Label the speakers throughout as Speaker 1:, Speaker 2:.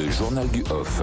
Speaker 1: Le journal du Off.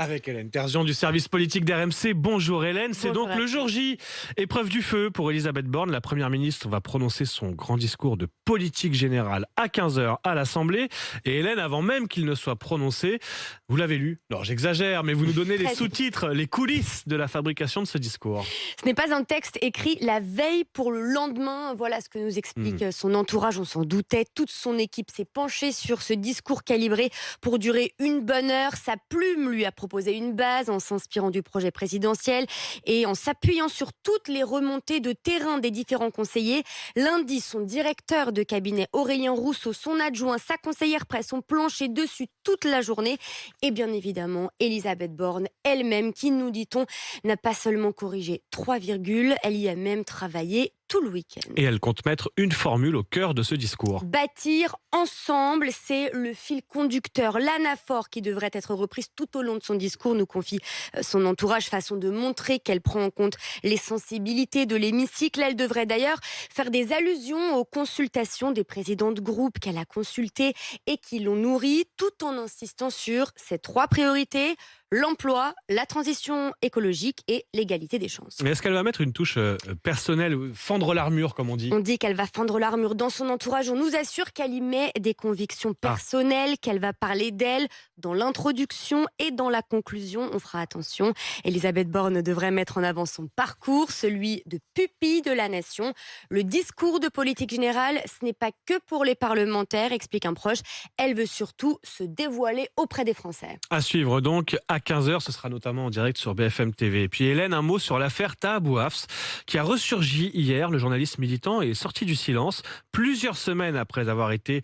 Speaker 2: Avec Hélène Terzian du service politique d'RMC. Bonjour Hélène, c'est
Speaker 3: Bonjour.
Speaker 2: donc le jour J. Épreuve du feu pour Elisabeth Borne. La première ministre va prononcer son grand discours de politique générale à 15h à l'Assemblée. Et Hélène, avant même qu'il ne soit prononcé, vous l'avez lu. Alors j'exagère, mais vous nous donnez les sous-titres, les coulisses de la fabrication de ce discours.
Speaker 3: Ce n'est pas un texte écrit la veille pour le lendemain. Voilà ce que nous explique son entourage. On s'en doutait. Toute son équipe s'est penchée sur ce discours calibré pour durer une bonne heure. Sa plume lui a proposé une base en s'inspirant du projet présidentiel et en s'appuyant sur toutes les remontées de terrain des différents conseillers. Lundi, son directeur de cabinet Aurélien Rousseau, son adjoint, sa conseillère presse ont planché dessus toute la journée. Et bien évidemment, Elisabeth Borne elle-même, qui, nous dit-on, n'a pas seulement corrigé 3 virgules, elle y a même travaillé tout le week-end.
Speaker 2: Et elle compte mettre une formule au cœur de ce discours.
Speaker 3: Bâtir ensemble, c'est le fil conducteur, l'anaphore qui devrait être reprise tout au long de son discours, nous confie son entourage, façon de montrer qu'elle prend en compte les sensibilités de l'hémicycle. Elle devrait d'ailleurs faire des allusions aux consultations des présidents de groupe qu'elle a consultées et qui l'ont nourrie, tout en insistant sur ses 3 priorités: l'emploi, la transition écologique et l'égalité des chances.
Speaker 2: Mais est-ce qu'elle va mettre une touche personnelle, fendre l'armure comme on dit?
Speaker 3: On dit qu'elle va fendre l'armure. Dans son entourage, on nous assure qu'elle y met des convictions personnelles, qu'elle va parler d'elle dans l'introduction et dans la conclusion. On fera attention. Elisabeth Borne devrait mettre en avant son parcours, celui de pupille de la nation. Le discours de politique générale, ce n'est pas que pour les parlementaires, explique un proche. Elle veut surtout se dévoiler auprès des Français.
Speaker 2: À suivre donc à 15h, ce sera notamment en direct sur BFM TV. Et puis Hélène, un mot sur l'affaire Taha Bouafs, qui a ressurgi hier. Le journaliste militant est sorti du silence. Plusieurs semaines après avoir été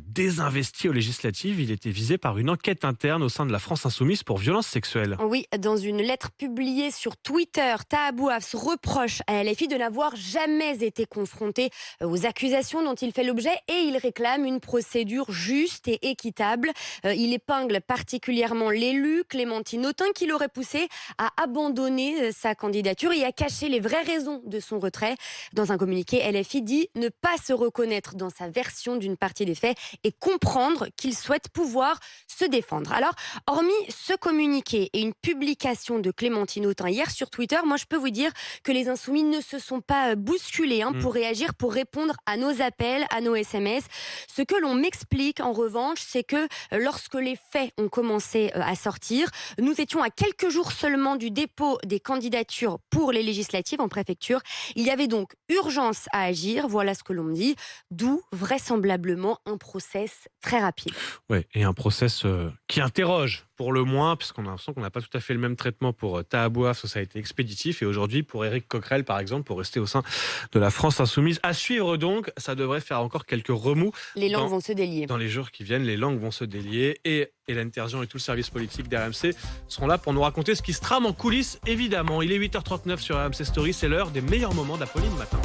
Speaker 2: désinvesti aux législatives, il était visé par une enquête interne au sein de la France Insoumise pour violences sexuelles.
Speaker 3: Oui, dans une lettre publiée sur Twitter, Taha Bouafs reproche à LFI de n'avoir jamais été confronté aux accusations dont il fait l'objet et il réclame une procédure juste et équitable. Il épingle particulièrement l'élu Clémentine Autain qui l'aurait poussé à abandonner sa candidature et à cacher les vraies raisons de son retrait. Dans un communiqué, LFI dit ne pas se reconnaître dans sa version d'une partie des faits et comprendre qu'il souhaite pouvoir se défendre. Alors, hormis ce communiqué et une publication de Clémentine Autain hier sur Twitter, moi je peux vous dire que les Insoumis ne se sont pas bousculés pour réagir, pour répondre à nos appels, à nos SMS. Ce que l'on m'explique en revanche, c'est que lorsque les faits ont commencé à sortir, nous étions à quelques jours seulement du dépôt des candidatures pour les législatives en préfecture. Il y avait donc urgence à agir, voilà ce que l'on me dit, d'où vraisemblablement un process très rapide.
Speaker 2: Ouais, et un process qui interroge pour le moins, puisqu'on a l'impression qu'on n'a pas tout à fait le même traitement pour Taha Bouafs, où ça a été expéditif, et aujourd'hui pour Éric Coquerel par exemple, pour rester au sein de la France Insoumise. À suivre donc, ça devrait faire encore quelques remous.
Speaker 3: Les langues vont se délier.
Speaker 2: Dans les jours qui viennent, les langues vont se délier, et Hélène Terzian et tout le service politique d'RMC seront là pour nous raconter ce qui se trame en coulisses, évidemment. Il est 8h39 sur RMC Story, c'est l'heure des meilleurs moments d'Apolline Matin.